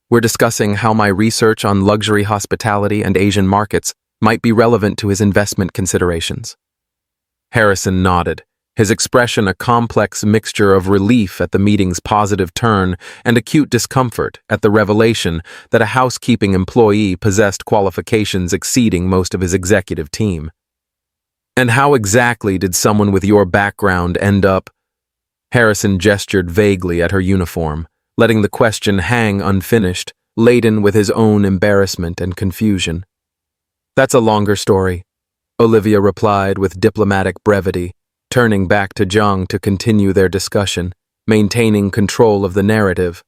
"We're discussing how my research on luxury hospitality and Asian markets might be relevant to his investment considerations." Harrison nodded, his expression a complex mixture of relief at the meeting's positive turn and acute discomfort at the revelation that a housekeeping employee possessed qualifications exceeding most of his executive team. "And how exactly did someone with your background end up?" Harrison gestured vaguely at her uniform, letting the question hang unfinished, laden with his own embarrassment and confusion. "That's a longer story," Olivia replied with diplomatic brevity, turning back to Zhang to continue their discussion, maintaining control of the narrative.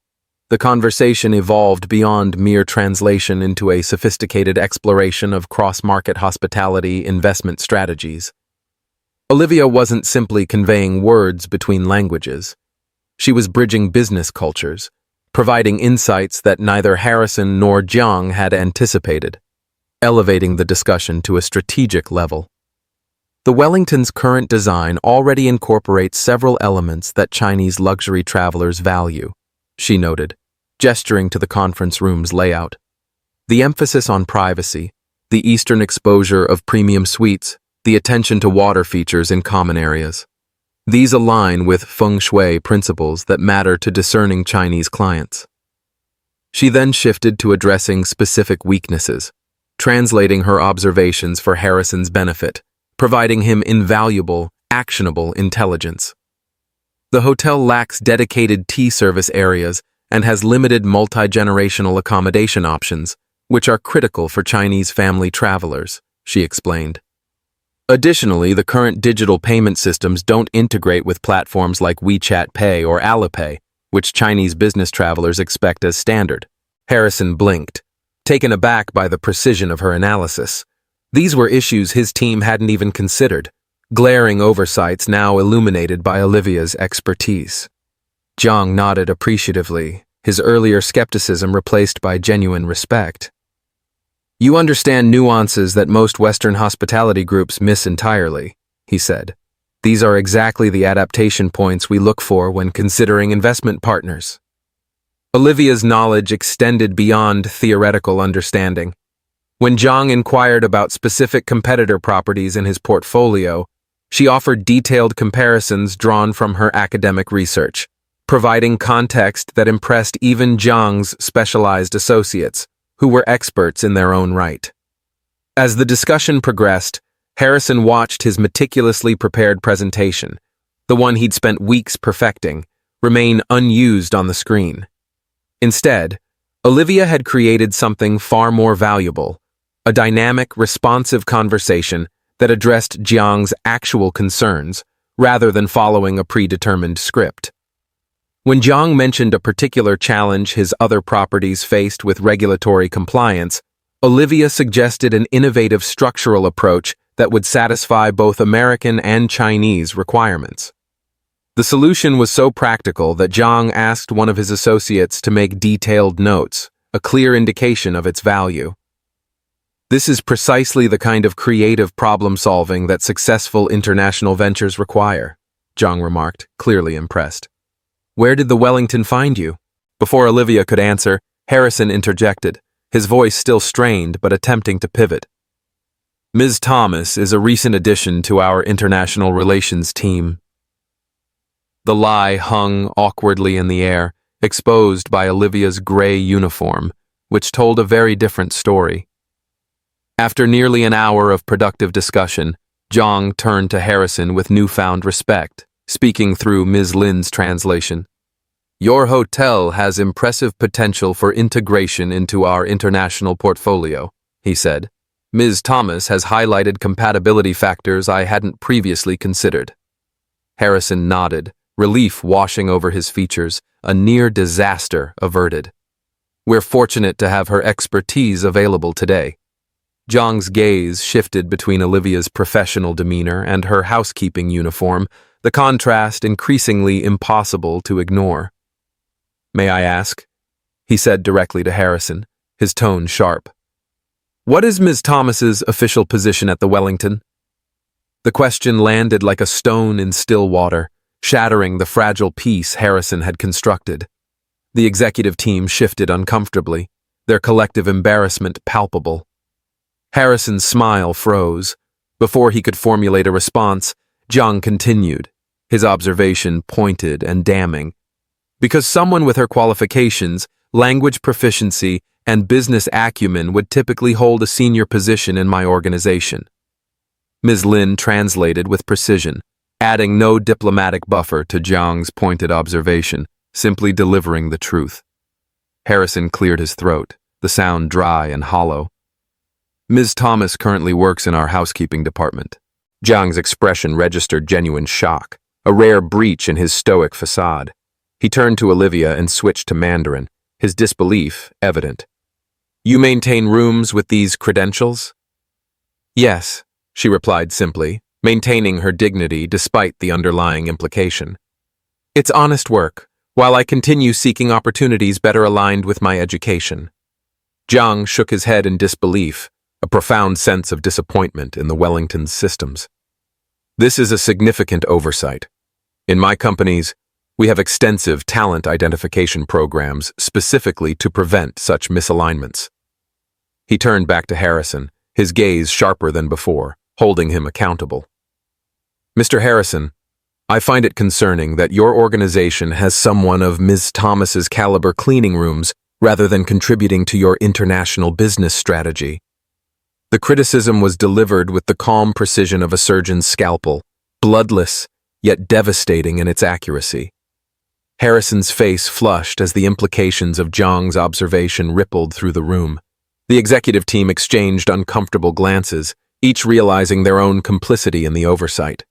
The conversation evolved beyond mere translation into a sophisticated exploration of cross-market hospitality investment strategies. Olivia wasn't simply conveying words between languages. She was bridging business cultures, providing insights that neither Harrison nor Jiang had anticipated, elevating the discussion to a strategic level. The Wellington's current design already incorporates several elements that Chinese luxury travelers value, she noted, gesturing to the conference room's layout. The emphasis on privacy, the Eastern exposure of premium suites, the attention to water features in common areas. These align with feng shui principles that matter to discerning Chinese clients. She then shifted to addressing specific weaknesses, translating her observations for Harrison's benefit, providing him invaluable, actionable intelligence. The hotel lacks dedicated tea service areas and has limited multi-generational accommodation options, which are critical for Chinese family travelers, she explained. Additionally, the current digital payment systems don't integrate with platforms like WeChat Pay or Alipay, which Chinese business travelers expect as standard. Harrison blinked, taken aback by the precision of her analysis. These were issues his team hadn't even considered, glaring oversights now illuminated by Olivia's expertise. Jiang nodded appreciatively, his earlier skepticism replaced by genuine respect. You understand nuances that most Western hospitality groups miss entirely, he said. These are exactly the adaptation points we look for when considering investment partners. Olivia's knowledge extended beyond theoretical understanding. When Jiang inquired about specific competitor properties in his portfolio, she offered detailed comparisons drawn from her academic research, providing context that impressed even Jiang's specialized associates, who were experts in their own right. As the discussion progressed, Harrison watched his meticulously prepared presentation, the one he'd spent weeks perfecting, remain unused on the screen. Instead, Olivia had created something far more valuable, a dynamic, responsive conversation that addressed Jiang's actual concerns rather than following a predetermined script. When Jiang mentioned a particular challenge his other properties faced with regulatory compliance, Olivia suggested an innovative structural approach that would satisfy both American and Chinese requirements. The solution was so practical that Jiang asked one of his associates to make detailed notes, a clear indication of its value. This is precisely the kind of creative problem-solving that successful international ventures require, Jiang remarked, clearly impressed. Where did the Wellington find you? Before Olivia could answer, Harrison interjected, his voice still strained but attempting to pivot. Ms. Thomas is a recent addition to our international relations team. The lie hung awkwardly in the air, exposed by Olivia's gray uniform, which told a very different story. After nearly an hour of productive discussion, Jiang turned to Harrison with newfound respect, speaking through Ms. Lin's translation. Your hotel has impressive potential for integration into our international portfolio, he said. Ms. Thomas has highlighted compatibility factors I hadn't previously considered. Harrison nodded, relief washing over his features, a near disaster averted. We're fortunate to have her expertise available today. Jiang's gaze shifted between Olivia's professional demeanor and her housekeeping uniform, the contrast increasingly impossible to ignore. May I ask? He said directly to Harrison, his tone sharp. What is Ms. Thomas's official position at the Wellington? The question landed like a stone in still water, shattering the fragile peace Harrison had constructed. The executive team shifted uncomfortably, their collective embarrassment palpable. Harrison's smile froze. Before he could formulate a response, Jiang continued, his observation pointed and damning. Because someone with her qualifications, language proficiency, and business acumen would typically hold a senior position in my organization. Ms. Lin translated with precision, adding no diplomatic buffer to Jiang's pointed observation, simply delivering the truth. Harrison cleared his throat, the sound dry and hollow. Ms. Thomas currently works in our housekeeping department. Jiang's expression registered genuine shock, a rare breach in his stoic facade. He turned to Olivia and switched to Mandarin, his disbelief evident. You maintain rooms with these credentials? Yes, she replied simply, maintaining her dignity despite the underlying implication. It's honest work, while I continue seeking opportunities better aligned with my education. Jiang shook his head in disbelief, a profound sense of disappointment in the Wellington's systems. This is a significant oversight. In my companies, we have extensive talent identification programs specifically to prevent such misalignments. He turned back to Harrison, his gaze sharper than before, holding him accountable. Mr. Harrison, I find it concerning that your organization has someone of Ms. Thomas's caliber cleaning rooms rather than contributing to your international business strategy. The criticism was delivered with the calm precision of a surgeon's scalpel, bloodless, yet devastating in its accuracy. Harrison's face flushed as the implications of Jiang's observation rippled through the room. The executive team exchanged uncomfortable glances, each realizing their own complicity in the oversight.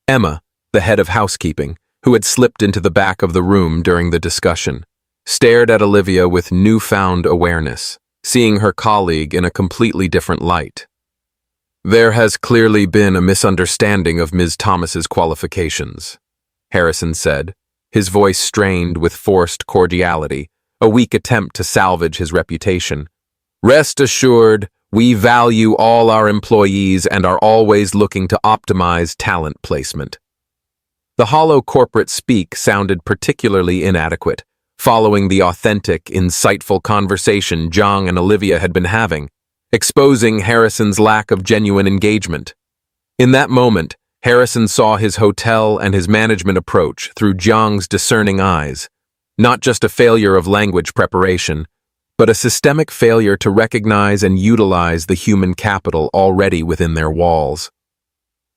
Emma, the head of housekeeping, who had slipped into the back of the room during the discussion, stared at Olivia with newfound awareness, seeing her colleague in a completely different light. There has clearly been a misunderstanding of Ms. Thomas's qualifications, Harrison said, his voice strained with forced cordiality, a weak attempt to salvage his reputation. Rest assured, we value all our employees and are always looking to optimize talent placement. The hollow corporate speak sounded particularly inadequate, following the authentic, insightful conversation Jiang and Olivia had been having, exposing Harrison's lack of genuine engagement. In that moment, Harrison saw his hotel and his management approach through Jiang's discerning eyes, not just a failure of language preparation, but a systemic failure to recognize and utilize the human capital already within their walls.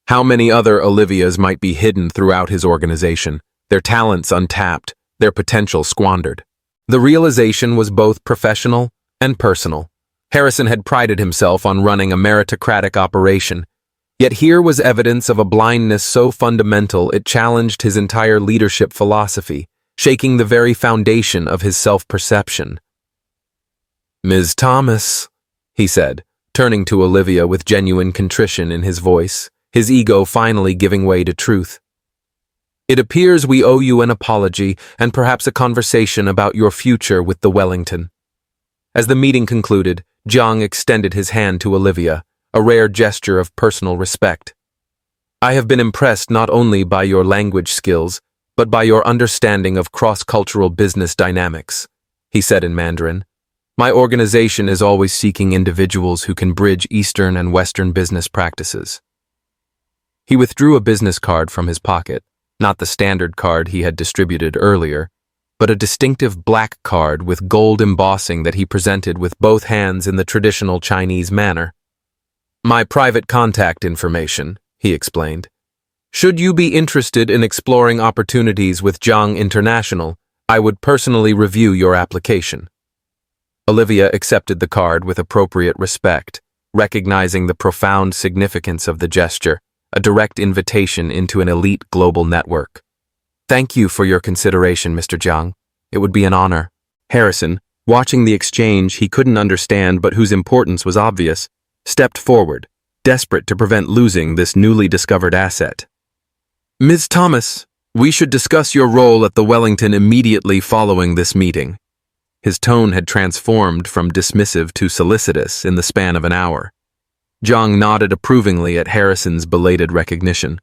How many other Olivias might be hidden throughout his organization, their talents untapped, their potential squandered? The realization was both professional and personal. Harrison had prided himself on running a meritocratic operation, yet here was evidence of a blindness so fundamental it challenged his entire leadership philosophy, shaking the very foundation of his self-perception. Ms. Thomas, he said, turning to Olivia with genuine contrition in his voice, his ego finally giving way to truth. It appears we owe you an apology and perhaps a conversation about your future with the Wellington. As the meeting concluded, Jiang extended his hand to Olivia, a rare gesture of personal respect. I have been impressed not only by your language skills, but by your understanding of cross-cultural business dynamics, he said in Mandarin. My organization is always seeking individuals who can bridge Eastern and Western business practices. He withdrew a business card from his pocket, not the standard card he had distributed earlier, but a distinctive black card with gold embossing that he presented with both hands in the traditional Chinese manner. My private contact information, he explained. Should you be interested in exploring opportunities with Jiang International, I would personally review your application. Olivia accepted the card with appropriate respect, recognizing the profound significance of the gesture, a direct invitation into an elite global network. Thank you for your consideration, Mr. Jiang. It would be an honor. Harrison, watching the exchange he couldn't understand but whose importance was obvious, stepped forward, desperate to prevent losing this newly discovered asset. Ms. Thomas, we should discuss your role at the Wellington immediately following this meeting. His tone had transformed from dismissive to solicitous in the span of an hour. Jiang nodded approvingly at Harrison's belated recognition.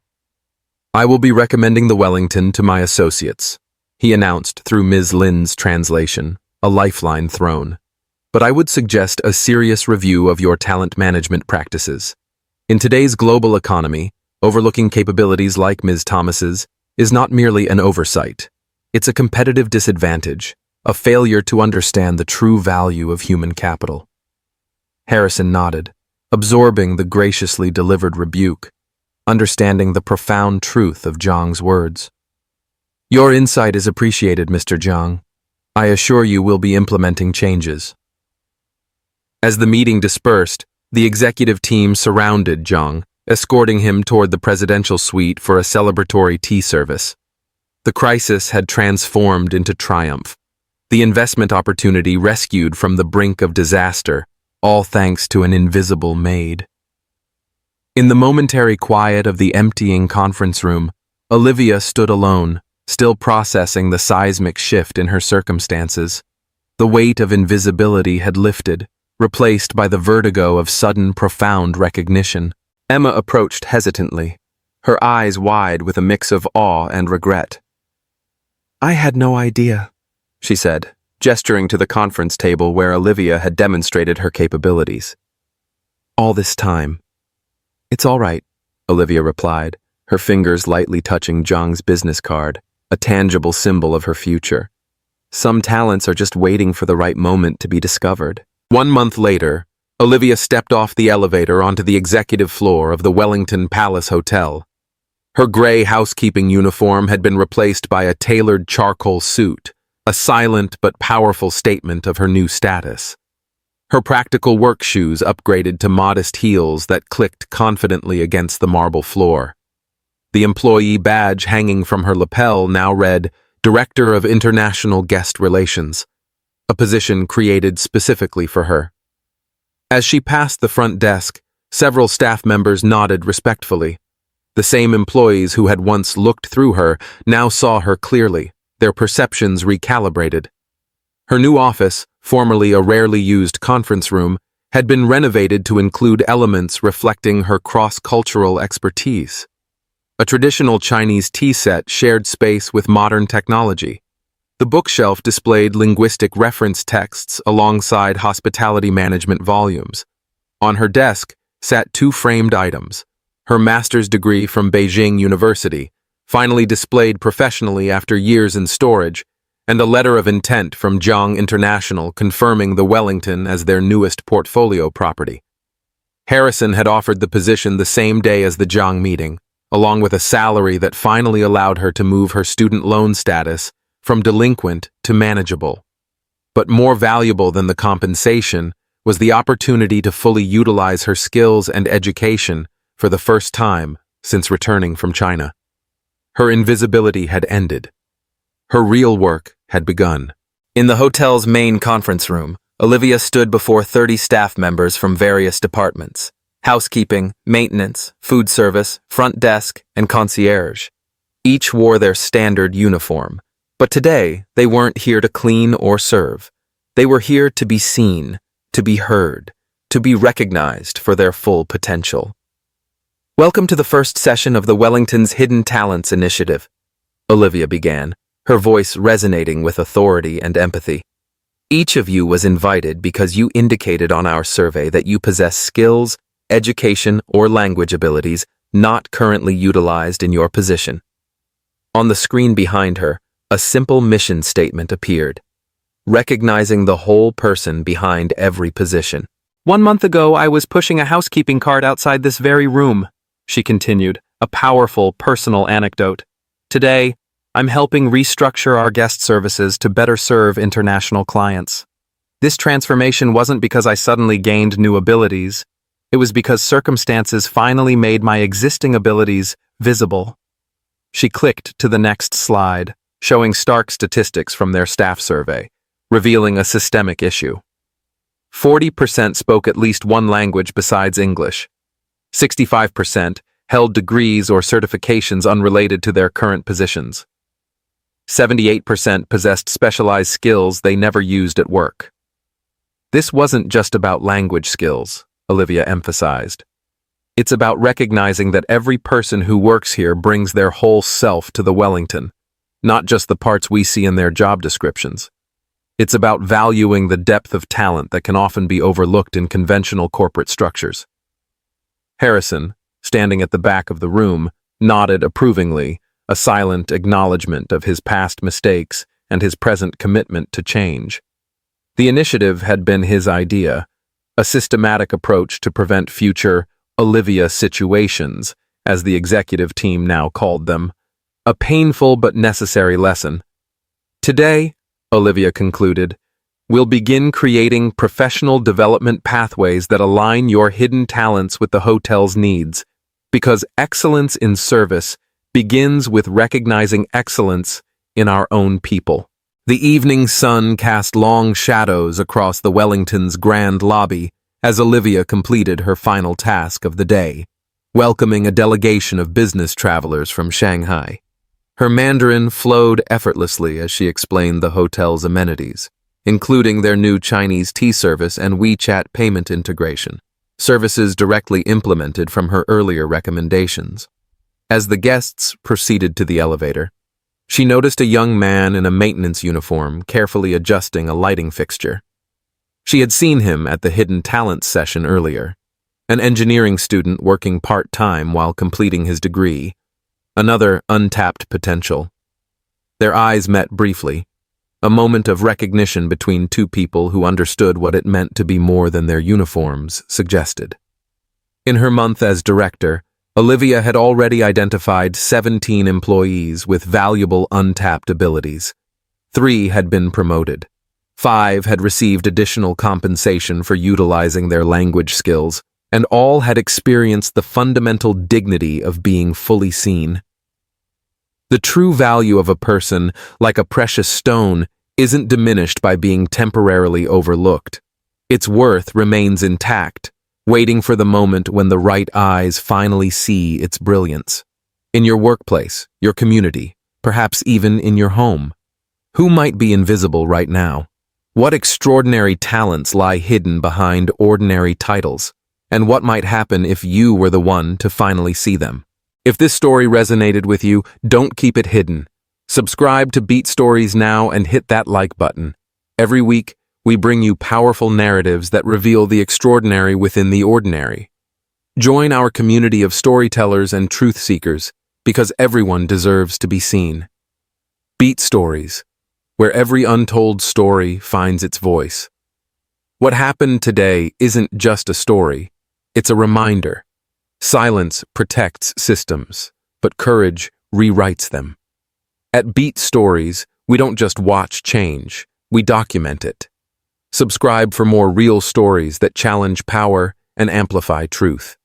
I will be recommending the Wellington to my associates, he announced through Ms. Lin's translation, a lifeline thrown. But I would suggest a serious review of your talent management practices. In today's global economy, overlooking capabilities like Ms. Thomas's is not merely an oversight. It's a competitive disadvantage, a failure to understand the true value of human capital. Harrison nodded, absorbing the graciously delivered rebuke, understanding the profound truth of Jiang's words. Your insight is appreciated, Mr. Jiang. I assure you we'll be implementing changes. As the meeting dispersed, the executive team surrounded Jiang, escorting him toward the presidential suite for a celebratory tea service. The crisis had transformed into triumph. The investment opportunity rescued from the brink of disaster, all thanks to an invisible maid. In the momentary quiet of the emptying conference room, Olivia stood alone, still processing the seismic shift in her circumstances. The weight of invisibility had lifted, replaced by the vertigo of sudden, profound recognition. Emma approached hesitantly, her eyes wide with a mix of awe and regret. "I had no idea," she said, gesturing to the conference table where Olivia had demonstrated her capabilities. "All this time." "It's all right," Olivia replied, her fingers lightly touching Zhang's business card, a tangible symbol of her future. Some talents are just waiting for the right moment to be discovered. 1 month later, Olivia stepped off the elevator onto the executive floor of the Wellington Palace Hotel. Her gray housekeeping uniform had been replaced by a tailored charcoal suit, a silent but powerful statement of her new status. Her practical work shoes upgraded to modest heels that clicked confidently against the marble floor. The employee badge hanging from her lapel now read, Director of International Guest Relations, a position created specifically for her. As she passed the front desk, several staff members nodded respectfully. The same employees who had once looked through her now saw her clearly, their perceptions recalibrated. Her new office, formerly a rarely used conference room, had been renovated to include elements reflecting her cross-cultural expertise. A traditional Chinese tea set shared space with modern technology. The bookshelf displayed linguistic reference texts alongside hospitality management volumes. On her desk sat 2 framed items: her master's degree from Beijing University, finally displayed professionally after years in storage, and a letter of intent from Zhang International confirming the Wellington as their newest portfolio property. Harrison had offered the position the same day as the Zhang meeting, along with a salary that finally allowed her to move her student loan status from delinquent to manageable. But more valuable than the compensation was the opportunity to fully utilize her skills and education for the first time since returning from China. Her invisibility had ended. Her real work had begun. In the hotel's main conference room, Olivia stood before 30 staff members from various departments: housekeeping, maintenance, food service, front desk, and concierge. Each wore their standard uniform. But today, they weren't here to clean or serve. They were here to be seen, to be heard, to be recognized for their full potential. "Welcome to the first session of the Wellington's Hidden Talents Initiative," Olivia began, her voice resonating with authority and empathy. "Each of you was invited because you indicated on our survey that you possess skills, education, or language abilities not currently utilized in your position." On the screen behind her, a simple mission statement appeared, recognizing the whole person behind every position. "1 month ago, I was pushing a housekeeping cart outside this very room," she continued, a powerful personal anecdote. "Today, I'm helping restructure our guest services to better serve international clients. This transformation wasn't because I suddenly gained new abilities. It was because circumstances finally made my existing abilities visible." She clicked to the next slide, showing stark statistics from their staff survey, revealing a systemic issue. 40% spoke at least one language besides English. 65% held degrees or certifications unrelated to their current positions. 78% possessed specialized skills they never used at work. This wasn't just about language skills, Olivia emphasized. It's about recognizing that every person who works here brings their whole self to the Wellington, not just the parts we see in their job descriptions. It's about valuing the depth of talent that can often be overlooked in conventional corporate structures. Harrison, standing at the back of the room, nodded approvingly, a silent acknowledgement of his past mistakes and his present commitment to change. The initiative had been his idea, a systematic approach to prevent future Olivia situations, as the executive team now called them, a painful but necessary lesson. Today, Olivia concluded, we'll begin creating professional development pathways that align your hidden talents with the hotel's needs, because excellence in service begins with recognizing excellence in our own people. The evening sun cast long shadows across the Wellington's grand lobby as Olivia completed her final task of the day, welcoming a delegation of business travelers from Shanghai. Her Mandarin flowed effortlessly as she explained the hotel's amenities, including their new Chinese tea service and WeChat payment integration, services directly implemented from her earlier recommendations. As the guests proceeded to the elevator, she noticed a young man in a maintenance uniform carefully adjusting a lighting fixture. She had seen him at the hidden talents session earlier, an engineering student working part-time while completing his degree, another untapped potential. Their eyes met briefly, a moment of recognition between two people who understood what it meant to be more than their uniforms suggested. In her month as director, Olivia had already identified 17 employees with valuable untapped abilities. 3 had been promoted. 5 had received additional compensation for utilizing their language skills, and all had experienced the fundamental dignity of being fully seen. The true value of a person, like a precious stone, isn't diminished by being temporarily overlooked. Its worth remains intact, waiting for the moment when the right eyes finally see its brilliance. In your workplace, your community, perhaps even in your home. Who might be invisible right now? What extraordinary talents lie hidden behind ordinary titles? And what might happen if you were the one to finally see them? If this story resonated with you, don't keep it hidden. Subscribe to Beat Stories now and hit that like button. Every week, we bring you powerful narratives that reveal the extraordinary within the ordinary. Join our community of storytellers and truth seekers, because everyone deserves to be seen. Beat Stories, where every untold story finds its voice. What happened today isn't just a story, it's a reminder. Silence protects systems, but courage rewrites them. At Beat Stories, we don't just watch change, we document it. Subscribe for more real stories that challenge power and amplify truth.